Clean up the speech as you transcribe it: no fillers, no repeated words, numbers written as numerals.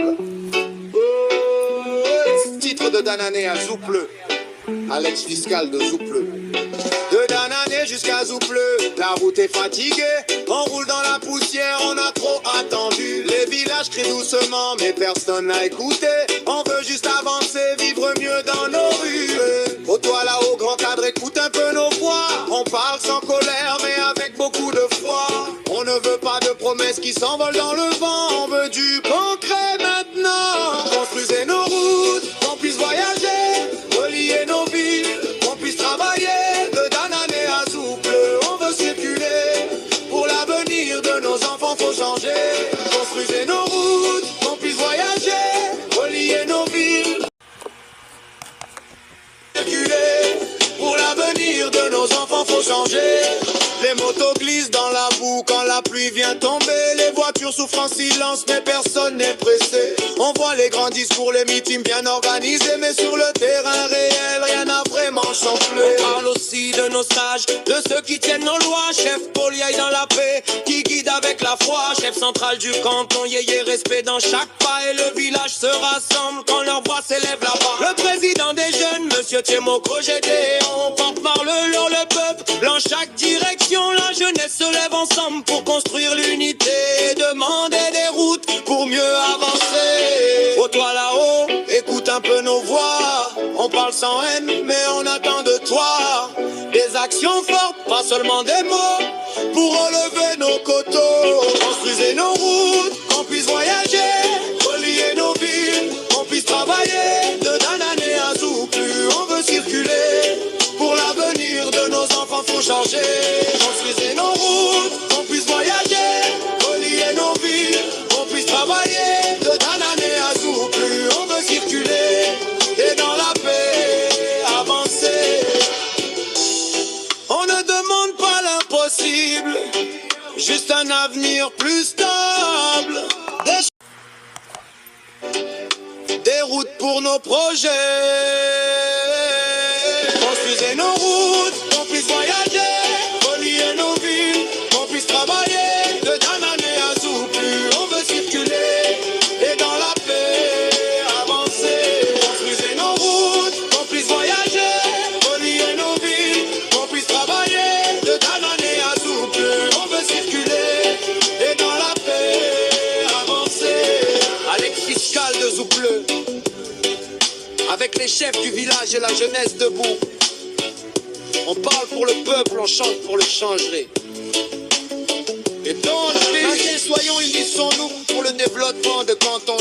souple. Titre de Danané à Zouple, à l'ex-fiscal de Zouple. De Danané jusqu'à Zouple, la route est fatiguée. On roule dans la poussière, on a trop attendu. Les villages crient doucement, mais personne n'a écouté. On veut juste avancer, vivre mieux dans nos rues. Au toit là-haut, grand cadre, écoute un peu nos voix. On parle sans colère, mais avec beaucoup de foi. On ne veut pas de promesses qui s'envolent dans le vent. On veut du concret maintenant. Construisez nos routes, qu'on puisse voyager, relier nos villes, qu'on puisse travailler. De Danané à Zouple, on veut circuler. Pour l'avenir de nos enfants, faut changer. Construisez nos routes, qu'on puisse voyager, relier nos villes. Circuler. Pour l'avenir de nos enfants, faut changer. Les motos glissent dans la boue quand la pluie vient tomber. Les voitures souffrent en silence, mais personne n'est pressé. On voit les grands discours, les meetings bien organisés, mais sur le terrain réel, rien n'a vraiment changé. On parle aussi de nos sages, de ceux qui tiennent nos lois. Chef Poliaï dans la paix, qui guide avec la foi. Chef central du canton, yéyé, respect dans chaque pas. Et le village se rassemble quand leur voix s'élève là-bas. Le président des jeunes, monsieur Thiemoko Gédéon, porte-parole le peuple, dans chaque direction. La jeunesse se lève ensemble pour construire l'unité, demander des routes pour mieux avancer. Au toit là-haut, écoute un peu nos voix. On parle sans haine, mais on attend de toi des actions fortes, pas seulement des mots, pour relever nos coteaux. Construisez nos routes, qu'on puisse voyager, relier nos villes, qu'on puisse travailler. De Danané à Zouple, on veut circuler. Pour l'avenir de nos enfants, faut changer. Construisez nos routes, qu'on puisse voyager, relier nos villes, qu'on puisse travailler. De Danané à Zouple, on veut circuler. Et dans la paix, avancer. On ne demande pas l'impossible, juste un avenir plus stable. Des routes pour nos projets. Construisez nos routes, qu'on puisse voyager, relier nos villes, qu'on puisse travailler. De Danané à Zouple, on veut circuler. Et dans la paix, avancer. Construisez nos routes, qu'on puisse voyager, relier nos villes, qu'on puisse travailler. De Danané à Zouple, on veut circuler. Et dans la paix, avancer. Alex fiscal de Zouple, avec les chefs du village et la jeunesse debout. On parle pour le peuple, on chante pour le changer. Et dans le pays, soyons unissons-nous pour le développement de Canton.